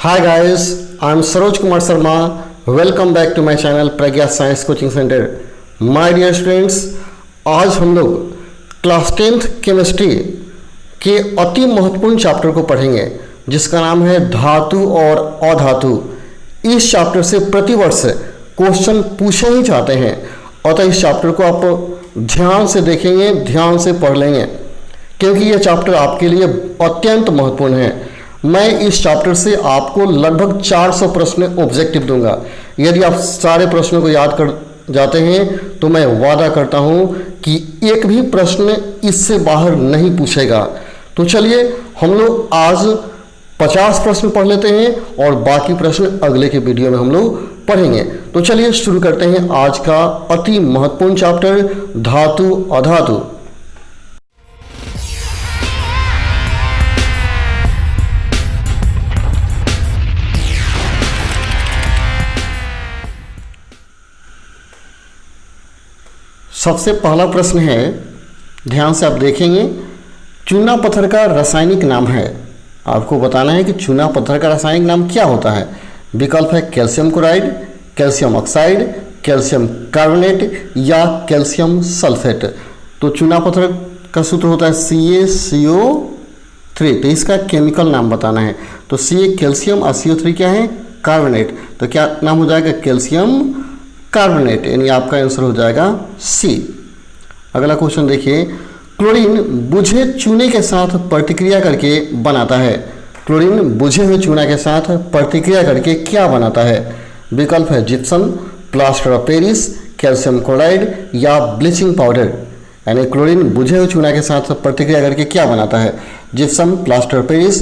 Hi guys, I'm Saroj Kumar Sharma. Welcome back to my channel Pragya science coaching centre. My dear students, आज हम लोग class 10th chemistry के अति महत्वपूर्ण chapter को पढ़ेंगे जिसका नाम है धातु और अधातु. इस चैप्टर से प्रतिवर्ष क्वेश्चन पूछे ही जाते हैं, अतः इस चैप्टर को आप ध्यान से देखेंगे, ध्यान से पढ़ लेंगे क्योंकि यह चैप्टर आपके लिए अत्यंत महत्वपूर्ण है. मैं इस चैप्टर से आपको लगभग 400 प्रश्न ऑब्जेक्टिव दूंगा. यदि आप सारे प्रश्नों को याद कर जाते हैं तो मैं वादा करता हूं कि एक भी प्रश्न इससे बाहर नहीं पूछेगा. तो चलिए हम लोग आज 50 प्रश्न पढ़ लेते हैं और बाकी प्रश्न अगले के वीडियो में हम लोग पढ़ेंगे. तो चलिए शुरू करते हैं आज का अति महत्वपूर्ण चैप्टर धातु अधातु. सबसे पहला प्रश्न है, ध्यान से आप देखेंगे. चूना पत्थर का रासायनिक नाम है. आपको बताना है कि चूना पत्थर का रासायनिक नाम क्या होता है. विकल्प है calcium chloride, calcium oxide, calcium carbonate या कैल्शियम सल्फेट. तो चूना पत्थर का सूत्र होता है CaCO3. तो इसका केमिकल नाम बताना है. तो Ca कैल्शियम और CO3 क्या है, कार्बोनेट. तो क्या नाम हो जाएगा, कैल्शियम कार्बोनेट, यानी आपका आंसर हो जाएगा सी. अगला क्वेश्चन देखिए. क्लोरीन बुझे चूने के साथ प्रतिक्रिया करके बनाता है. क्लोरीन बुझे हुए चूना के साथ प्रतिक्रिया करके क्या बनाता है. विकल्प है gypsum, plaster of Paris, calcium chloride या ब्लीचिंग पाउडर. यानी क्लोरीन बुझे हुए चूना के साथ प्रतिक्रिया करके क्या बनाता है, gypsum, plaster of Paris,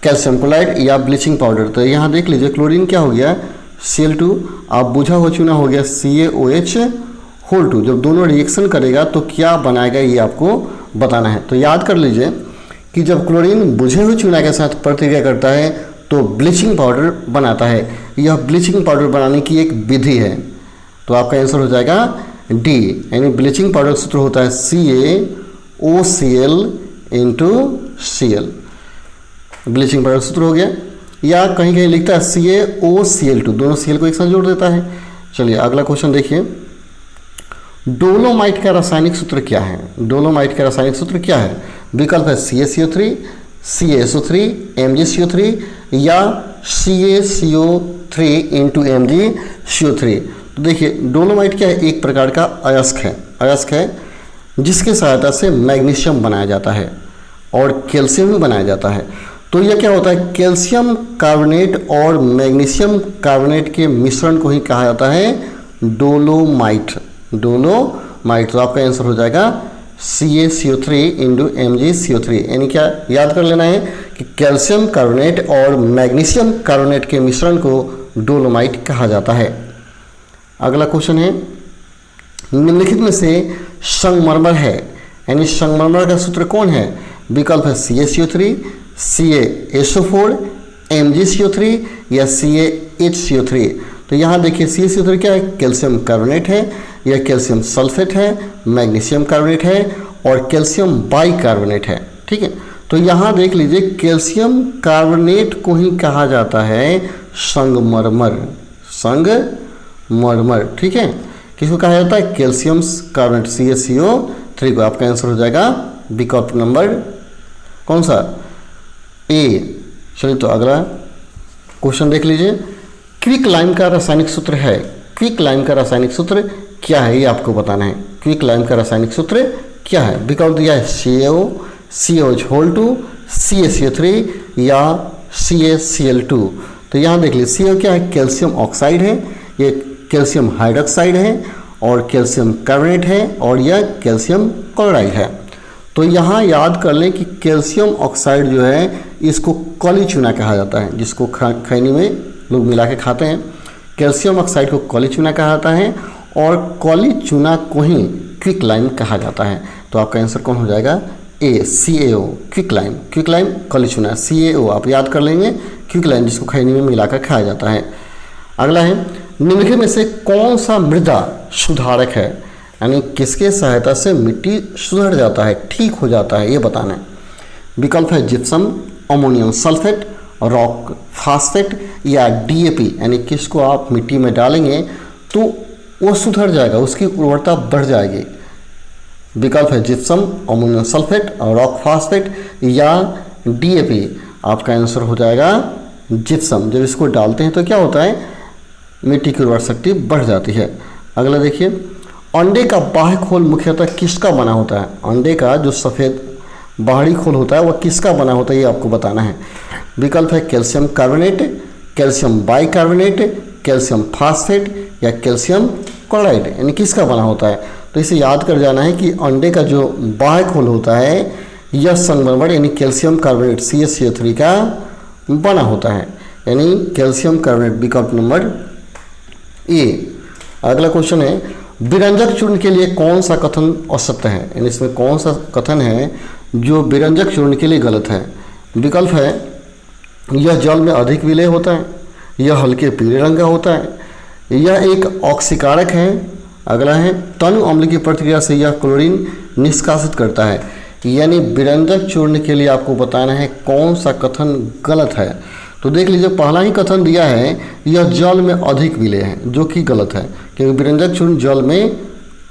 calcium chloride या ब्लीचिंग पाउडर. तो यहाँ देख लीजिए, क्लोरीन क्या हो गया, Cl2, आप बुझा हुआ चूना हो गया CaOH2. जब दोनों रिएक्शन करेगा तो क्या बनाएगा ये आपको बताना है. तो याद कर लीजिए कि जब क्लोरीन बुझे हुए चूना के साथ प्रतिक्रिया करता है तो ब्लीचिंग पाउडर बनाता है. यह ब्लीचिंग पाउडर बनाने की एक विधि है. तो आपका आंसर हो जाएगा डी, यानी ब्लीचिंग पाउडर सूत्र होता है CaOCl × Cl. ब्लीचिंग पाउडर सूत्र हो गया. या कहीं कहीं लिखता है CaOCl2, दोनों Cl को एक साथ जोड़ देता है. चलिए अगला क्वेश्चन देखिए. डोलोमाइट का रासायनिक सूत्र क्या है. डोलोमाइट का रासायनिक सूत्र क्या है. विकल्प है CaCO3, CaSO3, MgCO3 या CaCO3 × MgCO3. तो देखिए डोलोमाइट क्या है, एक प्रकार का अयस्क है जिसके सहायता से मैग्नीशियम बनाया जाता है और कैल्शियम भी बनाया जाता है. तो यह क्या होता है, कैल्शियम कार्बोनेट और मैग्नीशियम कार्बोनेट के मिश्रण को ही कहा जाता है डोलोमाइट. तो आपका आंसर हो जाएगा CaCO3 × MgCO3. यानी क्या याद कर लेना है कि कैल्शियम कार्बोनेट और मैग्नीशियम कार्बोनेट के मिश्रण को डोलोमाइट कहा जाता है. अगला क्वेश्चन है, निम्नलिखित में से संगमरमर है, यानी संगमरमर का सूत्र कौन है. विकल्प है CaCO3, CaSO4, MgCO3 या CaHCO3. तो यहाँ देखिए CaCO3 क्या है, कैल्शियम कार्बोनेट है या कैल्शियम सल्फेट है, मैग्नीशियम कार्बोनेट है और कैल्शियम बाइकार्बोनेट है. ठीक है. तो यहाँ देख लीजिए कैल्शियम कार्बोनेट को ही कहा जाता है संगमरमर. ठीक है. किसको कहा जाता है, कैल्शियम कार्बोनेट CaCO3 को. आपका आंसर हो जाएगा विकल्प नंबर कौन सा, ए. चलिए तो अगला क्वेश्चन देख लीजिए. क्विक लाइम का रासायनिक सूत्र है. क्विक लाइम का रासायनिक सूत्र क्या है ये आपको बताना है. क्विक लाइम का रासायनिक सूत्र क्या है. विकल्प दिया है CaCO2, CaCO3 या CaCl2. तो यहाँ देख लीजिए CO क्या है, कैल्शियम ऑक्साइड है, ये कैल्शियम हाइड्रोक्साइड है और कैल्शियम कार्बोनेट है और यह कैल्शियम क्लोराइड है. तो यहाँ याद कर लें कि कैल्शियम ऑक्साइड जो है इसको कली चूना कहा जाता है, जिसको खैनी में लोग मिला के खाते हैं. कैल्शियम ऑक्साइड को कली चूना कहा जाता है और कली चूना को ही क्विक लाइम कहा जाता है. तो आपका आंसर कौन हो जाएगा, ए CaO, क्विक लाइम कली चूना. CaO आप याद कर लेंगे, क्विक लाइम जिसको खैनी में मिलाकर खाया जाता है. अगला है, निम्नलिखित में से कौन सा मृदा सुधारक है, यानी किसके सहायता से मिट्टी सुधर जाता है, ठीक हो जाता है, ये बताना है. विकल्प है gypsum, ammonium sulphate, rock phosphate या डीएपी, यानी किसको आप मिट्टी में डालेंगे तो वो सुधर जाएगा, उसकी उर्वरता बढ़ जाएगी। विकल्प है gypsum, ammonium sulphate, rock phosphate या डीएपी। आपका आंसर हो जाएगा जिप्सम। जब इसको डालते हैं तो क्या होता है, मिट्टी की उर्वरक शक्ति बढ़ जाती है। अगला देखिए, अंडे का बाह्य खोल मुख्यतः किसका बना होता है? अंडे का जो सफ़ेद बाहरी खोल होता है वह किसका बना होता है, ये आपको बताना है। विकल्प है calcium carbonate, calcium bicarbonate, calcium phosphate या कैल्शियम क्लोराइड, यानी किसका बना होता है। तो इसे याद कर जाना है कि अंडे का जो बाह्य खोल होता है यह संगमरमर यानी कैल्शियम कार्बोनेट CaCO3 का बना होता है, यानी कैल्शियम कार्बोनेट, विकल्प नंबर ए। अगला क्वेश्चन है, विरंजक चूर्ण के लिए कौन सा कथन असत्य है, यानी इसमें कौन सा कथन है जो विरंजक चूर्ण के लिए गलत है। विकल्प है यह जल में अधिक विलेय होता है, यह हल्के पीले रंग का होता है, यह एक ऑक्सीकारक है। अगला है तनु अम्ल की प्रतिक्रिया से यह क्लोरीन निष्कासित करता है। यानी विरंजक चूर्ण के लिए आपको बताना है कौन सा कथन गलत है। तो देख लीजिए, पहला ही कथन दिया है यह जल में अधिक विलेय है, जो कि गलत है क्योंकि विरंजक चूर्ण जल में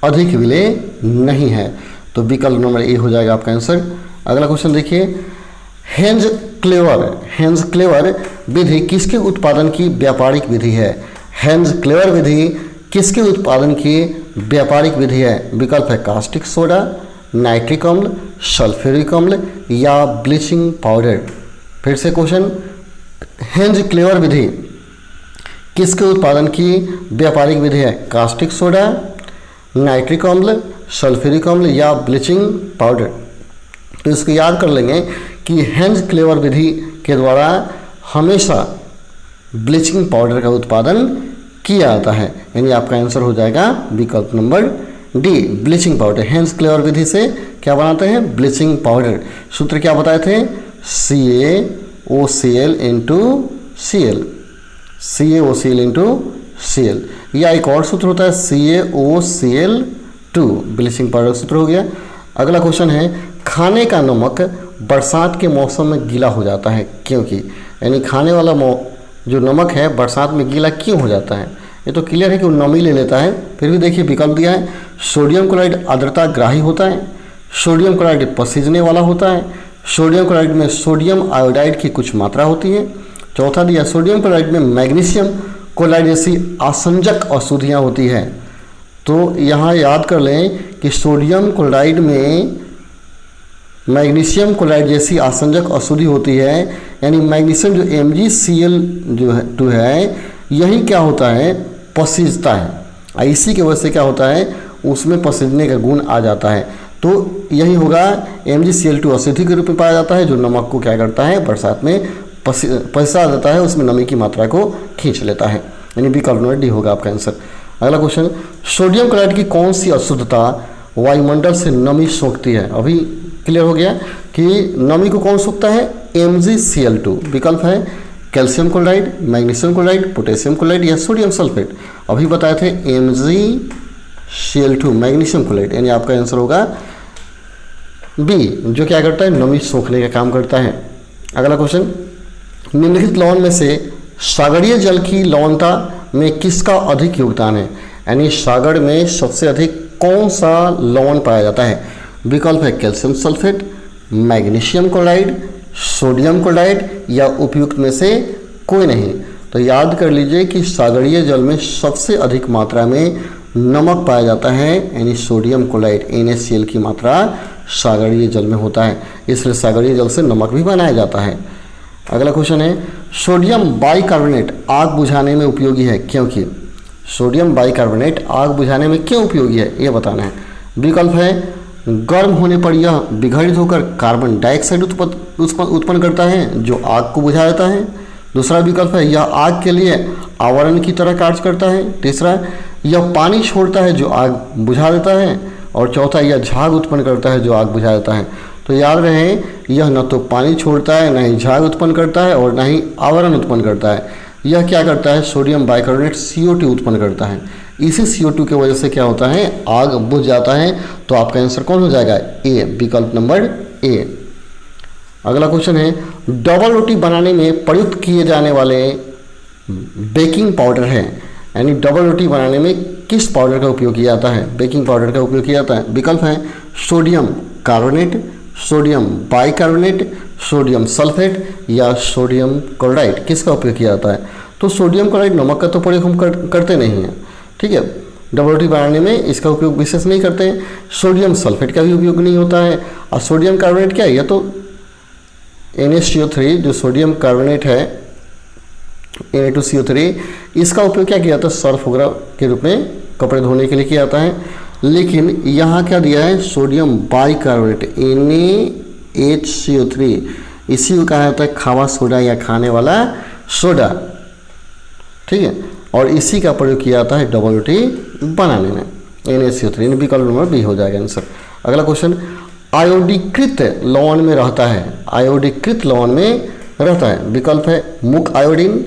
अधिक विलेय नहीं है। तो विकल्प नंबर ए हो जाएगा आपका आंसर। अगला क्वेश्चन देखिए, हेंज क्लेवर विधि किसके उत्पादन की व्यापारिक विधि है? हेंज क्लेवर विधि किसके उत्पादन की व्यापारिक विधि है? विकल्प है कास्टिक सोडा, नाइट्रिक अम्ल, सल्फ्यूरिक अम्ल या ब्लीचिंग पाउडर। फिर से क्वेश्चन, हेंज क्लेवर विधि किसके उत्पादन की व्यापारिक विधि है? कास्टिक सोडा, नाइट्रिक अम्ल, सल्फ्यूरिक अम्ल या ब्लीचिंग पाउडर। तो इसको याद कर लेंगे कि हेंज क्लेवर विधि के द्वारा हमेशा ब्लीचिंग पाउडर का उत्पादन किया जाता है, यानी आपका आंसर हो जाएगा विकल्प number D, bleaching powder. Hasenclever विधि से क्या बनाते हैं? Bleaching powder. सूत्र क्या बताए थे? CaOCl into Cl, CaOCl into Cl, या एक और सूत्र होता है CaOCl2, ब्लीचिंग पाउडर सूत्र हो गया। अगला क्वेश्चन है, खाने का नमक बरसात के मौसम में गीला हो जाता है क्योंकि, यानी खाने वाला जो नमक है बरसात में गीला क्यों हो जाता है? ये तो क्लियर है कि वो नमी ले लेता है। फिर भी देखिए विकल्प दिया है, सोडियम क्लोराइड आर्द्रता ग्राही होता है, सोडियम क्लोराइड पसीजने वाला होता है, सोडियम क्लोराइड में सोडियम आयोडाइड की कुछ मात्रा होती है, चौथा दिया सोडियम क्लोराइड में मैग्नीशियम क्लोराइड जैसी आसंजक अशुद्धियाँ होती हैं। तो यहाँ याद कर लें कि सोडियम क्लोराइड में मैग्नीशियम क्लोराइड जैसी आसंजक अशुद्धि होती है, यानी मैग्नीशियम जो MgCl2 है यही क्या होता है? पसीजता है। इसी की वजह से क्या होता है? उसमें पसीजने का गुण आ जाता है। तो यही होगा, MgCl2 अशुद्धि के रूप में पाया जाता है जो नमक को क्या करता है? बरसात में पसीजा जाता है, उसमें नमी की मात्रा को खींच लेता है, यानी विकल्प नंबर डी होगा आपका आंसर। अगला क्वेश्चन, सोडियम क्लोराइड की कौन सी अशुद्धता वायुमंडल से नमी सोखती है? अभी क्लियर हो गया कि नमी को कौन सोखता है? MgCl2। विकल्प है calcium chloride, magnesium chloride, potassium chloride या सोडियम सल्फेट। अभी बताए थे MgCl2 मैग्नीशियम क्लोराइड, यानी आपका आंसर होगा बी, जो क्या करता है? नमी सोखने का काम करता है। अगला क्वेश्चन, निम्नलिखित लवण में से सागरीय जल की लवणता में किसका अधिक योगदान है? यानी सागर में सबसे अधिक कौन सा लवण पाया जाता है? विकल्प है calcium sulphate, magnesium chloride, sodium chloride या उपयुक्त में से कोई नहीं। तो याद कर लीजिए कि सागरीय जल में सबसे अधिक मात्रा में नमक पाया जाता है, यानी सोडियम क्लोराइड NaCl की मात्रा सागरीय जल में होता है, इसलिए सागरीय जल से नमक भी बनाया जाता है। अगला क्वेश्चन है, सोडियम बाइकार्बोनेट आग बुझाने में उपयोगी है क्योंकि? सोडियम बाइकार्बोनेट आग बुझाने में क्यों उपयोगी है ये बताना है। विकल्प है गर्म होने पर यह विघटित होकर कार्बन डाइऑक्साइड उत्पन्न करता है जो आग को बुझा देता है। दूसरा विकल्प है यह आग के लिए आवरण की तरह कार्य करता है। तीसरा, यह पानी छोड़ता है जो आग बुझा देता है। और चौथा, यह झाग उत्पन्न करता है जो आग बुझा देता है। तो याद रहे, यह न तो पानी छोड़ता है, न ही झाग उत्पन्न करता है और न ही आवरण उत्पन्न करता है। यह क्या करता है? सोडियम बाइकार्बोनेट CO2 उत्पन्न करता है। इसी CO2 की वजह से क्या होता है? आग बुझ जाता है। तो आपका आंसर कौन हो जाएगा? ए, विकल्प नंबर ए। अगला क्वेश्चन है, डबल रोटी बनाने में प्रयुक्त किए जाने वाले बेकिंग पाउडर है, यानी डबल रोटी बनाने में किस पाउडर का उपयोग किया जाता है? बेकिंग पाउडर का उपयोग किया जाता है। विकल्प है sodium carbonate, sodium bicarbonate, sodium sulphate या सोडियम क्लोराइड। किसका उपयोग किया जाता है? तो सोडियम क्लोराइड नमक का तो प्रयोग हम करते नहीं हैं, ठीक है, डबल रोटी बनाने में इसका उपयोग विशेष नहीं करते हैं। सोडियम सल्फेट का भी उपयोग नहीं होता है। और सोडियम कार्बोनेट क्या है? यह तो NaCO3 जो सोडियम कार्बोनेट है Na2CO3, इसका उपयोग क्या किया जाता है? सर्फ वगैरह के रूप में कपड़े धोने के लिए किया जाता है। लेकिन यहाँ क्या दिया है? सोडियम बाइकार्बोनेट NaHCO3, इसी को कहा जाता है खावा सोडा या खाने वाला सोडा, ठीक है, और इसी का प्रयोग किया जाता है डबल रोटी बनाने में। NaCO3 विकल्प नंबर बी हो जाएगा आंसर। अगला क्वेश्चन, आयोडीकृत लवण में रहता है, आयोडीकृत लवण में रहता है। विकल्प है मुक iodine,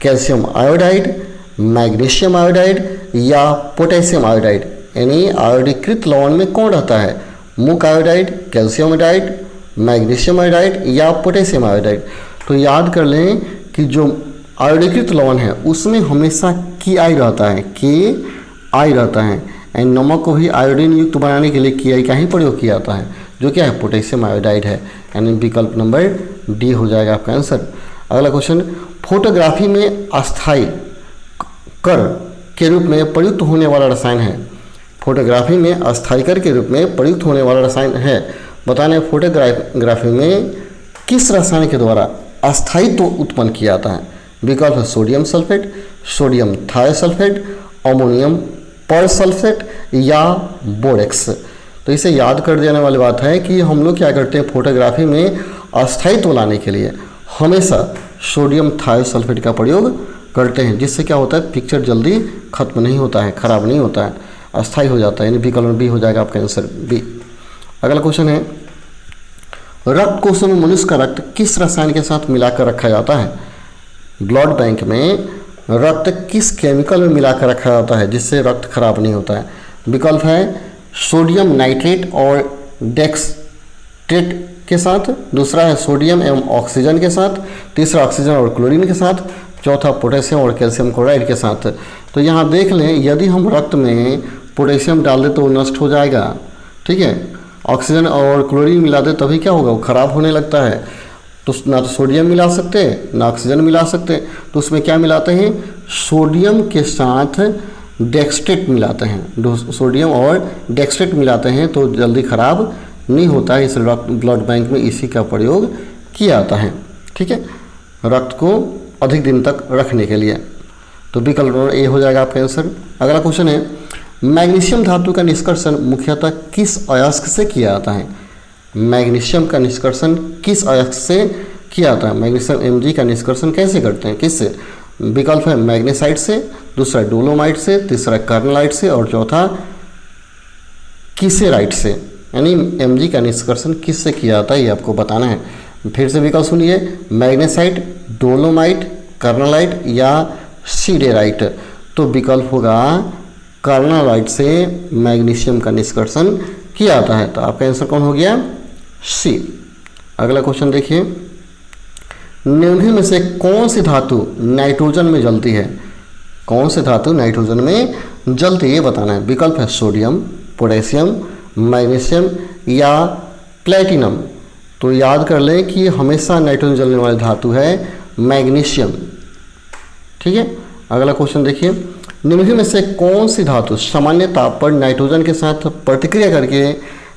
calcium iodide, magnesium iodide या पोटेशियम आयोडाइड। यानी आयोडीकृत लवण में कौन रहता है? मुक iodide, calcium iodide, magnesium iodide या पोटेशियम आयोडाइड। तो याद कर लें कि जो आयोडीकृत लवण है उसमें हमेशा Ki रहता है, Ki रहता है। एंड नमक को भी आयोडीन युक्त बनाने के लिए Ki का ही प्रयोग किया जाता है, जो क्या है? पोटेशियम आयोडाइड है। यानी विकल्प नंबर डी हो जाएगा आपका आंसर। अगला क्वेश्चन, फोटोग्राफी में अस्थायी कर के रूप में प्रयुक्त होने वाला रसायन है। फोटोग्राफी में अस्थायी कर के रूप में प्रयुक्त होने वाला रसायन है, बताने फोटोग्राफी में किस रसायन के द्वारा अस्थायित्व उत्पन्न किया जाता है? विकल्प है sodium sulphate, sodium thiosulphate, ammonium persulphate या बोरेक्स। तो इसे याद कर देने वाली बात है कि हम लोग क्या करते हैं, फोटोग्राफी में अस्थायित्व लाने के लिए हमेशा सोडियम थायोसल्फेट का प्रयोग करते हैं, जिससे क्या होता है? पिक्चर जल्दी खत्म नहीं होता है, खराब नहीं होता है, अस्थायी हो जाता है। यानी विकल्प बी हो जाएगा आपका आंसर बी। अगला क्वेश्चन है, रक्त कोशों में मनुष्य का रक्त किस रसायन के साथ मिलाकर रखा जाता है? ब्लड बैंक में रक्त किस केमिकल में मिलाकर रखा जाता है जिससे रक्त खराब नहीं होता है? विकल्प है सोडियम नाइट्रेट और डेक्सट्रेट के साथ, दूसरा है सोडियम एवं ऑक्सीजन के साथ, तीसरा ऑक्सीजन और क्लोरीन के साथ, चौथा पोटेशियम और कैल्शियम क्लोराइड के साथ। तो यहाँ देख लें, यदि हम रक्त में पोटेशियम डाल दें तो वो नष्ट हो जाएगा, ठीक है, ऑक्सीजन और क्लोरीन मिला दे तभी क्या होगा? वो खराब होने लगता है। तो ना तो सोडियम मिला सकते हैं ना ऑक्सीजन मिला सकते, तो उसमें क्या मिलाते हैं? सोडियम के साथ डेक्सट्रेट मिलाते हैं, सोडियम और डेक्सट्रेट मिलाते हैं तो जल्दी खराब नहीं होता है। इस ब्लड बैंक में इसी का प्रयोग किया जाता है, ठीक है, रक्त को अधिक दिन तक रखने के लिए। तो विकल्प ए हो जाएगा आपका आंसर। अगला क्वेश्चन है, मैग्नीशियम धातु का निष्कर्षण मुख्यतः किस अयस्क से किया जाता है? मैग्नीशियम का निष्कर्षण किस अयस्क से किया जाता है? मैग्नीशियम Mg का निष्कर्षण कैसे करते हैं, किससे? विकल्प है मैग्नेसाइट से, दूसरा डोलोमाइट से, तीसरा कार्नलाइट से और चौथा किसेराइट से। यानी Mg का निष्कर्षण किससे किया जाता है ये आपको बताना है। फिर से विकल्प सुनिए, मैग्नेसाइट, डोलोमाइट, कार्नलाइट या सीडेराइट। तो विकल्प होगा कार्नलाइट से मैग्नीशियम का निष्कर्षण किया जाता है। तो आपका आंसर कौन हो गया? सी। अगला क्वेश्चन देखिए, निम्न में से कौन सी धातु नाइट्रोजन में जलती है? कौन सी धातु नाइट्रोजन में जलती है ये बताना है। विकल्प है सोडियम, पोटेशियम, मैग्नीशियम या प्लेटिनम। तो याद कर लें कि हमेशा नाइट्रोजन जलने वाली धातु है मैग्नीशियम, ठीक है। अगला क्वेश्चन देखिए, निम्न में से कौन सी धातु सामान्य ताप पर नाइट्रोजन के साथ प्रतिक्रिया करके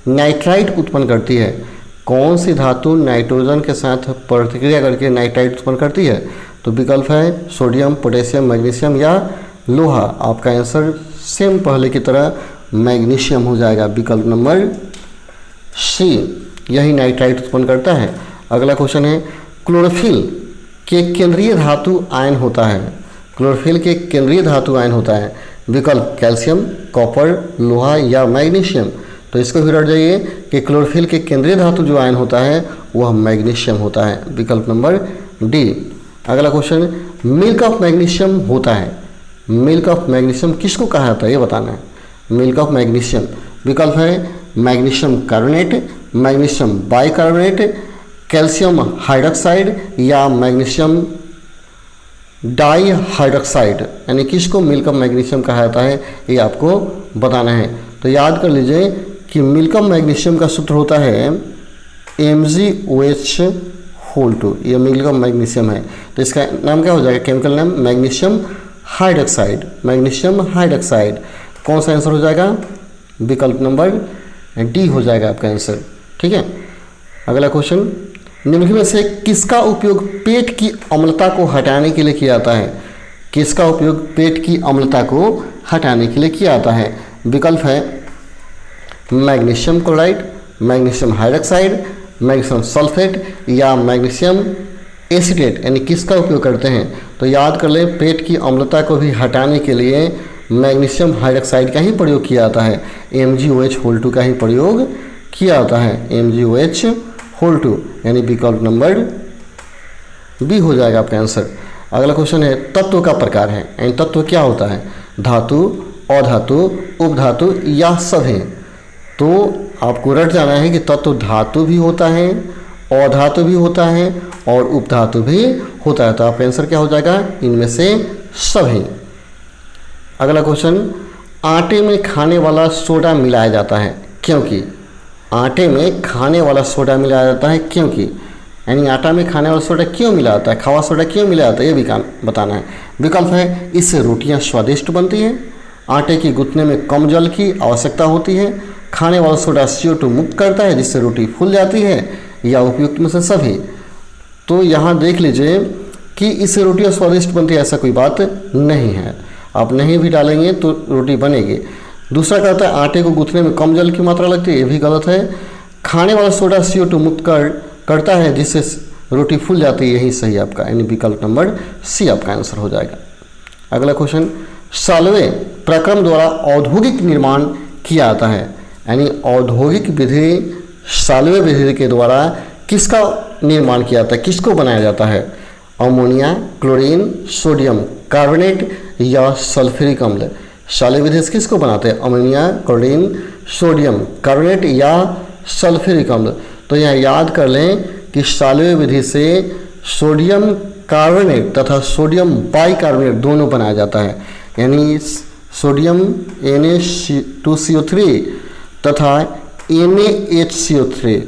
नाइट्राइट उत्पन्न करती है? कौन सी धातु नाइट्रोजन के साथ प्रतिक्रिया करके नाइट्राइट उत्पन्न करती है? तो विकल्प है सोडियम, पोटेशियम, मैग्नीशियम या लोहा। आपका आंसर सेम पहले की तरह मैग्नीशियम हो जाएगा, विकल्प नंबर सी, यही नाइट्राइट उत्पन्न करता है। अगला क्वेश्चन है, क्लोरोफिल के केंद्रीय धातु आयन होता है। क्लोरोफिल के केंद्रीय धातु आयन होता है। विकल्प कैल्शियम, कॉपर, लोहा या मैग्नीशियम। तो इसको भी रट जाइए कि क्लोरोफिल के केंद्रीय धातु जो आयन होता है वह मैग्नीशियम होता है, विकल्प नंबर डी। अगला क्वेश्चन, मिल्क ऑफ मैग्नीशियम होता है। मिल्क ऑफ मैग्नीशियम किसको कहा जाता है ये बताना है। मिल्क ऑफ मैग्नीशियम, विकल्प है magnesium carbonate, magnesium bicarbonate, calcium hydroxide या मैग्नीशियम डाई हाइड्रोक्साइड, यानी किसको मिल्क ऑफ मैग्नीशियम कहा जाता है, ये आपको बताना है। तो याद कर लीजिए कि मिल्क ऑफ मैग्नीशियम का सूत्र होता है MgOH होल 2, ये मिल्क ऑफ मैग्नीशियम है। तो इसका नाम क्या हो जाएगा, केमिकल नाम मैग्नीशियम हाइड्रोक्साइड, मैग्नीशियम हाइड्रोक्साइड। कौन सा आंसर हो जाएगा, विकल्प नंबर डी हो जाएगा आपका आंसर। ठीक है, अगला क्वेश्चन, निम्नलिखित में से किसका उपयोग पेट की अम्लता को हटाने के लिए किया जाता है, किसका उपयोग पेट की अम्लता को हटाने के लिए किया जाता है। विकल्प है magnesium chloride, magnesium hydroxide, magnesium sulphate या मैग्नीशियम एसिटेट, यानी किसका उपयोग करते हैं। तो याद कर लें, पेट की अम्लता को भी हटाने के लिए मैग्नीशियम हाइड्रोक्साइड का ही प्रयोग किया जाता है, MgOH होल 2 का ही प्रयोग किया जाता है, MgOH होल 2, यानी विकल्प नंबर बी हो जाएगा आपका आंसर। अगला क्वेश्चन है, तत्व का प्रकार है, यानी तत्व क्या होता है, धातु, अधातु, उपधातु या सभी। तो आपको रट जाना है कि तत्व धातु भी होता है, अधातु भी होता है और उपधातु भी होता है। तो आपका आंसर क्या हो जाएगा, इनमें से सभी। अगला क्वेश्चन, आटे में खाने वाला सोडा मिलाया जाता है क्योंकि, आटे में खाने वाला सोडा मिलाया जाता है क्योंकि, यानी आटा में खाने वाला सोडा क्यों मिला जाता है, खावा सोडा क्यों मिला जाता है, ये भी बताना है। विकल्प है, इससे रोटियां स्वादिष्ट बनती हैं, आटे की गूंथने में कम जल की आवश्यकता होती है, खाने वाला सोडा CO2 मुक्त करता है जिससे रोटी फूल जाती है, या उपयुक्त में से सभी। तो यहाँ देख लीजिए कि इससे रोटियाँ स्वादिष्ट बनती है, ऐसा कोई बात नहीं है, आप नहीं भी डालेंगे तो रोटी बनेगी। दूसरा कहता है आटे को गूंथने में कम जल की मात्रा लगती है, ये भी गलत है। खाने वाला सोडा CO2 मुक्त करता है जिससे रोटी फूल जाती है, यही सही आपका, यानी विकल्प नंबर सी आपका आंसर हो जाएगा। अगला क्वेश्चन, साल्वे प्रक्रम द्वारा औद्योगिक निर्माण किया जाता है, यानी औद्योगिक विधि साल्वे विधि के द्वारा किसका निर्माण किया जाता है, किसको बनाया जाता है, अमोनिया, क्लोरीन, सोडियम कार्बोनेट या सल्फ्यूरिक अम्ल। साल्वे विधि से किसको बनाते हैं, अमोनिया, क्लोरीन, सोडियम कार्बोनेट या सल्फ्यूरिक अम्ल। तो यहाँ याद कर लें कि साल्वे विधि से सोडियम कार्बोनेट तथा सोडियम बाइकार्बोनेट दोनों बनाया जाता है, यानी सोडियम Na2CO3 तथा NaHCO3,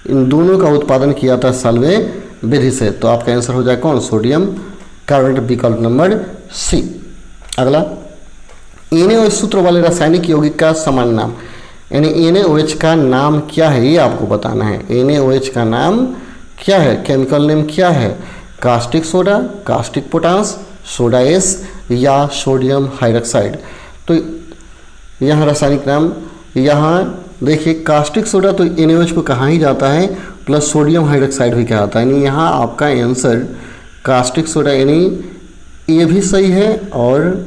इन दोनों का उत्पादन किया था साल्वे विधि से। तो आपका आंसर हो जाए कौन, सोडियम कार्बोनेट, विकल्प नंबर सी। अगला, NaOH सूत्र वाले रासायनिक यौगिक का सामान्य नाम, यानी NaOH का नाम क्या है, ये आपको बताना है। NaOH का नाम क्या है, केमिकल नेम क्या है, caustic soda, caustic potash, soda S या सोडियम हाइड्रोक्साइड। तो यहाँ रासायनिक नाम, यहाँ देखिए कास्टिक सोडा तो NaOH को कहा ही जाता है, प्लस सोडियम हाइड्रोक्साइड भी कहा जाता है, यानी यहाँ आपका आंसर कास्टिक सोडा, यानी ये भी सही है और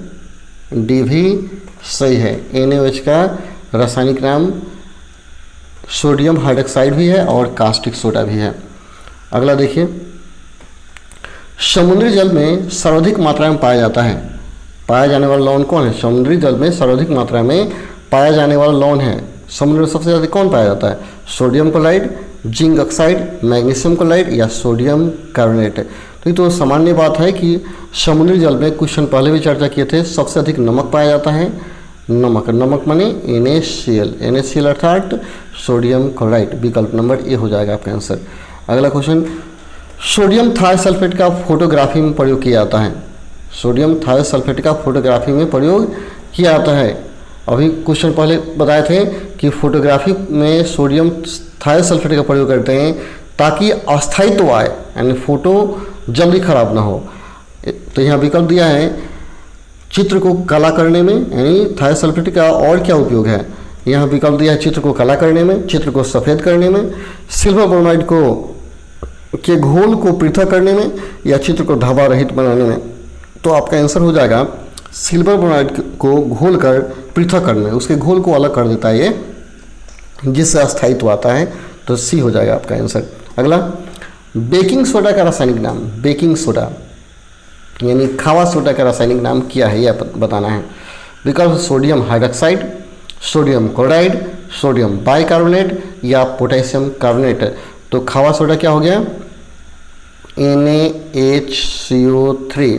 डी भी सही है। NaOH का रासायनिक नाम सोडियम हाइड्रोक्साइड भी है और कास्टिक सोडा भी है। अगला देखिए, समुद्री जल में सर्वाधिक मात्रा में पाया जाता है, पाया जाने वाला लवण कौन है, समुद्री जल में सर्वाधिक मात्रा में पाया जाने वाला लवण है, समुद्र में सबसे ज़्यादा कौन पाया जाता है, sodium chloride, zinc oxide, magnesium chloride या सोडियम कार्बोनेट। तो ये तो सामान्य बात है कि समुद्री जल में क्वेश्चन पहले भी चर्चा किए थे, सबसे अधिक नमक पाया जाता है, नमक, नमक माने NaCl अर्थात सोडियम क्लोराइड, विकल्प नंबर ए हो जाएगा आपका आंसर। अगला क्वेश्चन, सोडियम थायोसल्फेट का फोटोग्राफी में प्रयोग किया जाता है, सोडियम थायोसल्फेट का फोटोग्राफी में प्रयोग किया जाता है। अभी क्वेश्चन पहले बताए थे कि फोटोग्राफी में सोडियम थायोसल्फेट का प्रयोग करते हैं ताकि अस्थायित्व आए, यानी फोटो जल्दी खराब ना हो। तो यहाँ विकल्प दिया है, चित्र को काला करने में, यानी थायोसल्फेट का और क्या उपयोग है, यहाँ विकल्प दिया है चित्र को काला करने में, चित्र को सफ़ेद करने में, सिल्वर ब्रोमाइड को के घोल को पृथक करने में या चित्र को धब्बा रहित बनाने में। तो आपका आंसर हो जाएगा सिल्वर ब्रोमाइड को घोल कर पृथक करने में, उसके घोल को अलग कर देता है ये, जिससे अस्थायित्व आता है। तो सी हो जाएगा आपका आंसर। अगला, बेकिंग सोडा का रासायनिक नाम, बेकिंग सोडा यानी खावा सोडा का रासायनिक नाम क्या है यह बताना है। विकल्प sodium hydroxide, sodium chloride, sodium bicarbonate या पोटेशियम कार्बोनेट। तो खावा सोडा क्या हो गया, NaHCO3।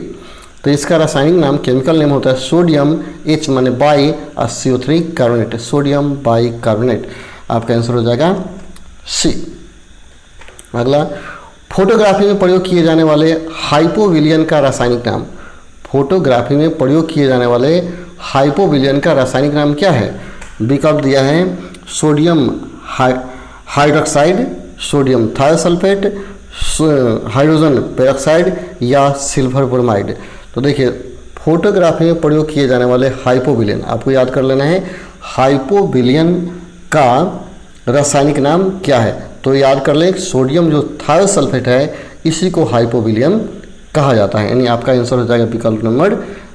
तो इसका रासायनिक नाम, केमिकल नेम होता है सोडियम, H माने बाई और CO3 carbonate, sodium by carbonate. आपका आंसर हो जाएगा सी। अगला, फोटोग्राफी में प्रयोग किए जाने वाले हाइपोविलियन का रासायनिक नाम। फोटोग्राफी में प्रयोग किए जाने वाले हाइपोविलियन का रासायनिक नाम क्या है? विकल्प दिया है sodium hydroxide, sodium thiosulphate, hydrogen peroxide या सिल्वर ब्रोमाइड। तो देखिए, फोटोग्राफी में प्रयोग किए जाने वाले हाइपोविलियन, आपको याद कर लेना है हाइपोविलियन का रासायनिक नाम क्या है। तो याद कर लें, सोडियम जो थायोसल्फेट है इसी को हाइपोविलियन कहा जाता है, यानी आपका आंसर हो जाएगा विकल्प नंबर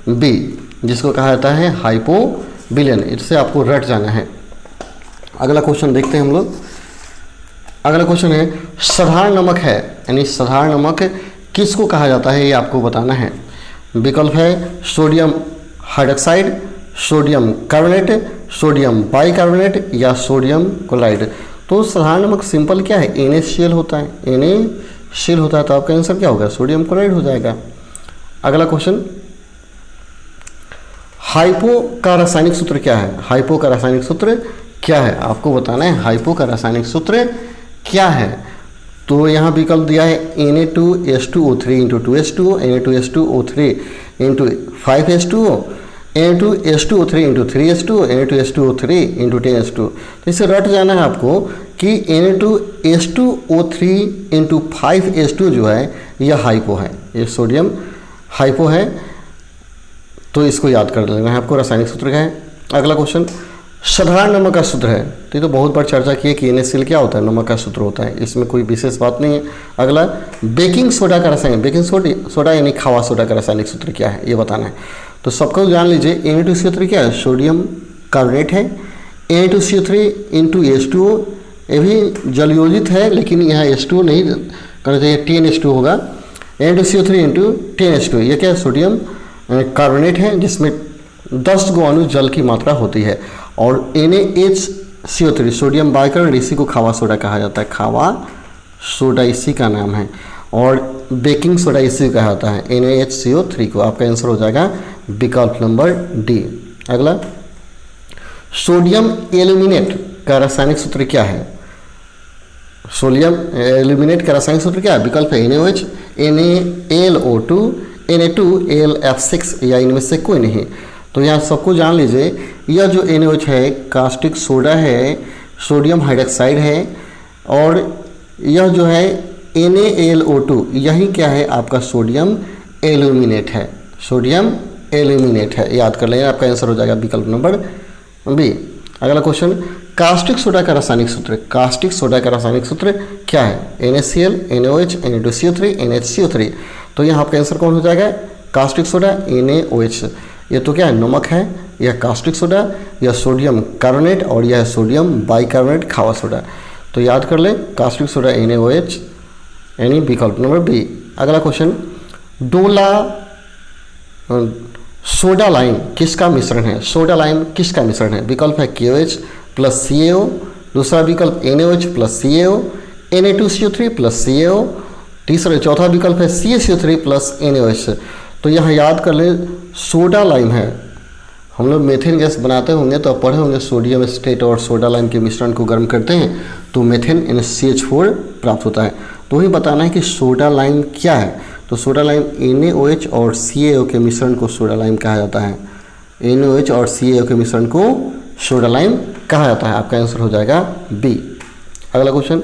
बी, जिसको कहा जाता है हाइपोविलियन। इससे आपको रट जाना है। अगला क्वेश्चन देखते हैं हम लोग। अगला क्वेश्चन है, साधारण नमक है, यानी साधारण नमक किसको कहा जाता है ये आपको बताना है। विकल्प है sodium hydroxide, sodium carbonate, sodium bicarbonate या सोडियम क्लोराइड। तो साधारण नमक सिंपल क्या है, NaCl होता है, NaCl होता है। तो आपका आंसर क्या होगा, सोडियम क्लोराइड हो जाएगा। अगला क्वेश्चन, हाइपो का रासायनिक सूत्र क्या है? हाइपो का रासायनिक सूत्र क्या है आपको बताना है, हाइपो का रासायनिक सूत्र क्या है। तो यहाँ विकल्प दिया है Na2H2O3 × 2H2O, Na2H2O3 × 5H2O, Na2H2O3 × 3H2O, Na2H2O3 × 10H2O। तो इसे रट जाना है आपको कि Na2H2O3 × 5H2 जो है यह हाइपो है, ये सोडियम हाइपो है। तो इसको याद कर लेना है आपको, रासायनिक सूत्र का है। अगला क्वेश्चन, साधारण नमक का सूत्र है। तो ये तो बहुत बार चर्चा की है कि NaCl क्या होता है, नमक का सूत्र होता है, इसमें कोई विशेष बात नहीं है। अगला, बेकिंग सोडा का रासायनिक, बेकिंग सोडा यानी खावा सोडा का रासायनिक सूत्र क्या है ये बताना है। तो सबको जान लीजिए, Na2CO3 क्या है, सोडियम कार्बोनेट है। Na2CO3 × H2O, ये भी जलयोजित है लेकिन यहाँ H2O नहीं करना चाहिए, 10H2 होगा। Na2CO3 × 10H2, ये क्या है, सोडियम कार्बोनेट है जिसमें 10 गो अणु जल की मात्रा होती है। और NaHCO3 सोडियम बाइकार्बोनेट, इसी को खावा सोडा कहा जाता है, खावा सोडा इसी का नाम है। और बेकिंग सोडा इसी को कहा जाता है, NaHCO3 को। आपका आंसर हो जाएगा विकल्प नंबर डी। अगला, सोडियम एल्यूमिनेट का रासायनिक सूत्र क्या है? सोडियम एल्यूमिनेट का रासायनिक सूत्र क्या है? विकल्प है NaOH, NaLO2, Na2LF6 या इनमें से कोई नहीं। तो यहाँ सबको जान लीजिए, यह जो NaOH है कास्टिक सोडा है, सोडियम हाइड्रोक्साइड है, और यह जो है NaLO2 यही क्या है, आपका सोडियम एल्यूमिनेट है, सोडियम एल्यूमिनेट है, याद कर लेंगे। आपका आंसर हो जाएगा विकल्प नंबर बी। अगला क्वेश्चन, कास्टिक सोडा का रासायनिक सूत्र, कास्टिक सोडा का रासायनिक सूत्र क्या है? NaCl, NaOH, Na2CO3, NHCO3। तो यहाँ आपका आंसर कौन हो जाएगा, कास्टिक सोडा, NaOH। ये तो क्या है, नमक है, यह कास्टिक सोडा, यह सोडियम कार्बोनेट और यह सोडियम बाइकार्बोनेट खावा सोडा। तो याद कर ले, कास्टिक सोडा NaOH, यानी विकल्प नंबर बी। अगला क्वेश्चन, डोला सोडा लाइम किसका मिश्रण है? सोडा लाइम किसका मिश्रण है? विकल्प है KOH + CaO, दूसरा विकल्प NaOH + CaO, Na2CO3 + CaO, चौथा विकल्प है CaCO3 + NaOH। तो यहाँ याद कर ले, सोडा लाइम है, हम लोग मेथेन गैस बनाते होंगे तो आप पढ़े होंगे, सोडियम एस्टेट और सोडा लाइम के मिश्रण को गर्म करते हैं तो मेथेन NaCH4 प्राप्त होता है। तो वही बताना है कि सोडा लाइम क्या है। तो सोडा लाइम NaOH और CaO के मिश्रण को सोडा लाइम कहा जाता है, NaOH और CaO के मिश्रण को सोडा लाइम कहा जाता है। आपका आंसर हो जाएगा बी। अगला क्वेश्चन,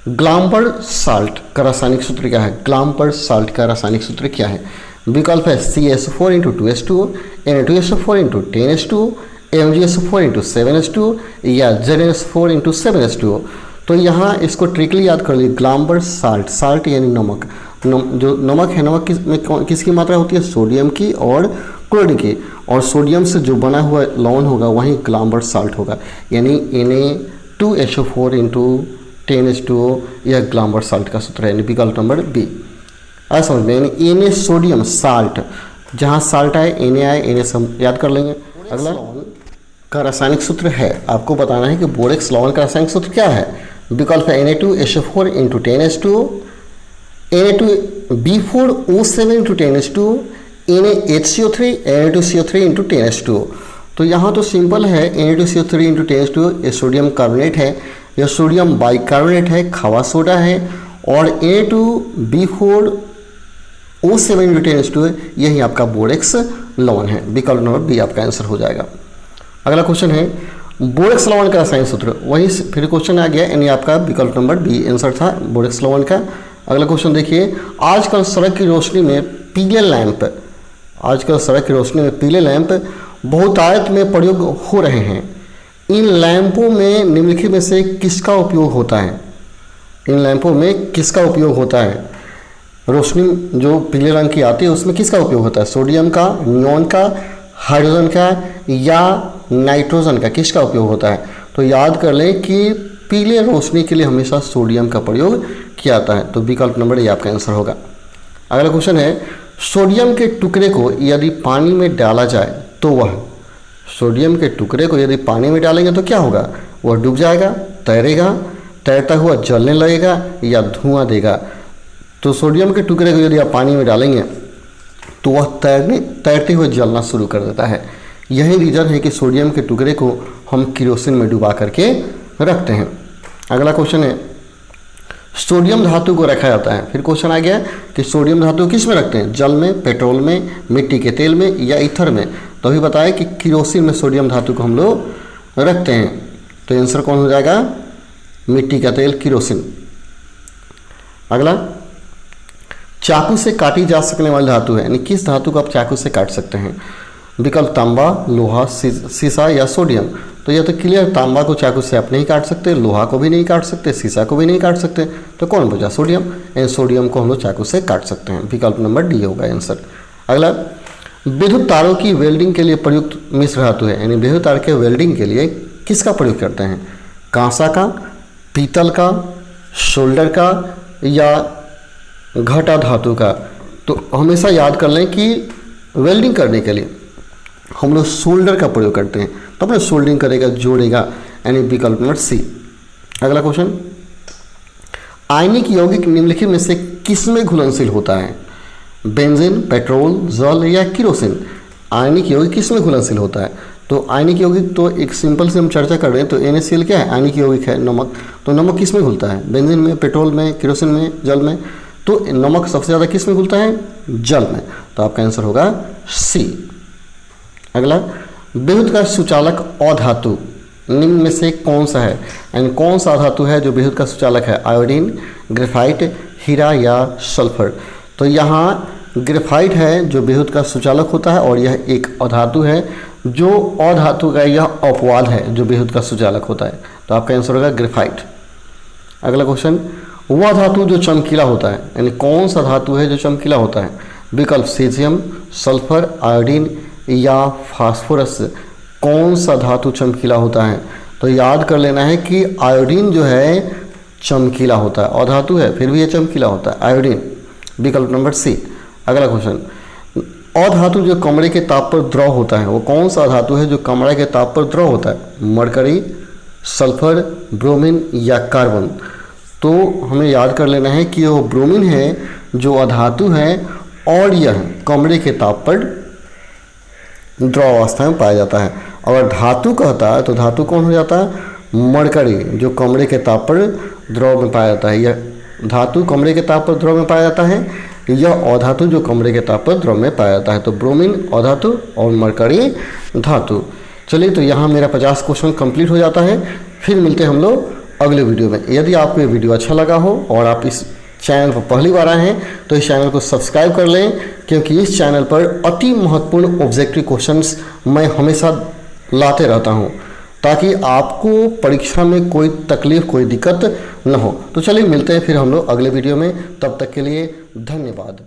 ग्लाम्बर साल्ट का रासायनिक सूत्र क्या है? ग्लाम्बर साल्ट का रासायनिक सूत्र क्या है? विकल्प है CaSO4 × 2H2O, Na2SO4 × 10H2O, MgSO4 × 7H2O या ZnSO4 × 7H2O। तो यहाँ इसको ट्रिकली याद कर लीजिए, ग्लाम्बर साल्ट, साल्ट यानी नमक, जो नमक है, नमक में किसकी मात्रा होती है? सोडियम की और क्लोरीन की, और सोडियम से जो बना हुआ लवण होगा वही ग्लाम्बर साल्ट होगा, यानी Na2SO4 × 10H2O यह ग्लाम्बर साल्ट का सूत्र है, यानी विकल्प नंबर बी। समझ में, यानी Na सोडियम साल्ट, जहाँ साल्ट आए Na आए, Na सब याद कर लेंगे। अगला का रासायनिक सूत्र है, आपको बताना है कि बोरेक्स लवण का रासायनिक सूत्र क्या है? विकल्प है Na2SO4 into 10H2, Na2B4O7 into 10H2, NaHCO3, Na2CO3 into 10H2। तो यहाँ तो सिंपल है, Na2CO3 इंटू 10H2 ये सोडियम कार्बोनेट है, यह सोडियम बाइकार्बोनेट है, खावा सोडा है, और Na2B4O7 इंटू 10H2 यही आपका बोरेक्स लवण है। विकल्प नंबर बी आपका आंसर हो जाएगा। अगला क्वेश्चन है बोरेक्स लवण का रासायनिक सूत्र, वही फिर क्वेश्चन आ गया, यानी आपका विकल्प नंबर बी आंसर था बोरेक्स लवण का। अगला क्वेश्चन देखिए, आजकल सड़क की रोशनी में पीले लैंप बहुतायत में प्रयोग हो रहे हैं। इन लैंपों में निम्नलिखित में से किसका उपयोग होता है? रोशनी जो पीले रंग की आती है उसमें किसका उपयोग होता है? सोडियम का, नियॉन का, हाइड्रोजन का या नाइट्रोजन का, किसका उपयोग होता है? तो याद कर लें कि पीले रोशनी के लिए हमेशा सोडियम का प्रयोग किया जाता है। तो विकल्प नंबर ये आपका आंसर होगा। अगला क्वेश्चन है सोडियम के टुकड़े को यदि पानी में डाला जाए तो सोडियम के टुकड़े को यदि पानी में डालेंगे तो क्या होगा? वह डूब जाएगा, तैरेगा, तैरता हुआ जलने लगेगा या धुआं देगा। तो सोडियम के टुकड़े को यदि आप पानी में डालेंगे तो वह तैरते हुए जलना शुरू कर देता है। यही रीज़न है कि सोडियम के टुकड़े को हम केरोसिन में डुबा करके रखते हैं। अगला क्वेश्चन है सोडियम धातु को रखा जाता है। फिर क्वेश्चन आ गया कि सोडियम धातु किस में रखते हैं? जल में, पेट्रोल में, मिट्टी के तेल में या ईथर में। तो अभी बताया कि केरोसिन में सोडियम धातु को हम लोग रखते हैं। तो आंसर कौन हो जाएगा? मिट्टी का तेल, केरोसिन। अगला चाकू से काटी जा सकने वाली धातु है, यानी किस धातु को आप चाकू से काट सकते हैं? विकल्प तांबा, लोहा, सीसा या सोडियम। तो यह तो क्लियर, तांबा को चाकू से आप नहीं काट सकते, लोहा को भी नहीं काट सकते, सीसा को भी नहीं काट सकते। तो कौन बचा? सोडियम। यानी सोडियम को हम लोग चाकू से काट सकते हैं। विकल्प नंबर डी होगा आंसर। अगला विद्युत तारों की वेल्डिंग के लिए प्रयुक्त मिश्र धातु है, यानी विद्युत तार के वेल्डिंग के लिए किसका प्रयोग करते हैं? कांसा का, पीतल का, सोल्डर का या घटा धातु का। तो हमेशा याद कर लें कि वेल्डिंग करने के लिए हम लोग सोल्डर का प्रयोग करते हैं, तो अपने सोल्डिंग करेगा, जोड़ेगा, यानी विकल्प नंबर सी। अगला क्वेश्चन आयनिक यौगिक निम्नलिखित में से किसमें घुलनशील होता है? बेंजीन, पेट्रोल, जल या केरोसिन। आयनिक यौगिक किसमें घुलनशील होता है? तो आयनिक यौगिक तो एक सिंपल से हम चर्चा कर रहे हैं। तो NaCl क्या है? आयनिक यौगिक है, नमक। तो नमक किस में घुलता है? बेंजीन में, पेट्रोल में, केरोसिन में, जल में। तो नमक सबसे ज़्यादा किस में घुलता है? जल में। तो आपका आंसर होगा सी। अगला विद्युत का सुचालक अधातु निम्न में से कौन सा है? यानी कौन सा धातु है जो विद्युत का सुचालक है? आयोडीन, ग्रेफाइट, हीरा या सल्फर। तो यहाँ ग्रेफाइट है जो विद्युत का सुचालक होता है, और यह एक अधातु है जो अधातु का यह अपवाद है जो विद्युत का सुचालक होता है। तो आपका आंसर होगा ग्रेफाइट। अगला क्वेश्चन वह धातु जो चमकीला होता है, यानी कौन सा धातु है जो चमकीला होता है? विकल्प सीजियम, सल्फर, आयोडीन या फास्फोरस। कौन सा धातु चमकीला होता है? तो याद कर लेना है कि आयोडीन जो है चमकीला होता है, अधातु है फिर भी ये चमकीला होता है, आयोडीन। विकल्प नंबर सी। अगला क्वेश्चन अधातु जो कमरे के ताप पर द्रव होता है, वो कौन सा धातु है जो कमरे के ताप पर द्रव होता है? मरकरी, सल्फर, ब्रोमीन या कार्बन। तो हमें याद कर लेना है कि वो ब्रोमीन है जो अधातु है और यह कमरे के ताप पर द्रव अवस्था में पाया जाता है। अगर धातु कहता है तो धातु कौन हो जाता है? मरकरी, जो कमरे के ताप पर द्रव में पाया जाता है। यह धातु कमरे के ताप पर द्रव में पाया जाता है, यह अधातु जो कमरे के ताप पर द्रव में पाया जाता है। तो ब्रोमीन अधातु और मरकरी धातु। चलिए, तो यहाँ मेरा 50 क्वेश्चन कंप्लीट हो जाता है। फिर मिलते हैं हम लोग अगले वीडियो में। यदि आपको ये वीडियो अच्छा लगा हो और आप इस चैनल पर पहली बार आए हैं तो इस चैनल को सब्सक्राइब कर लें, क्योंकि इस चैनल पर अति महत्वपूर्ण ऑब्जेक्टिव क्वेश्चंस मैं हमेशा लाते रहता हूं, ताकि आपको परीक्षा में कोई तकलीफ, कोई दिक्कत न हो। तो चलिए मिलते हैं फिर हम लोग अगले वीडियो में। तब तक के लिए धन्यवाद।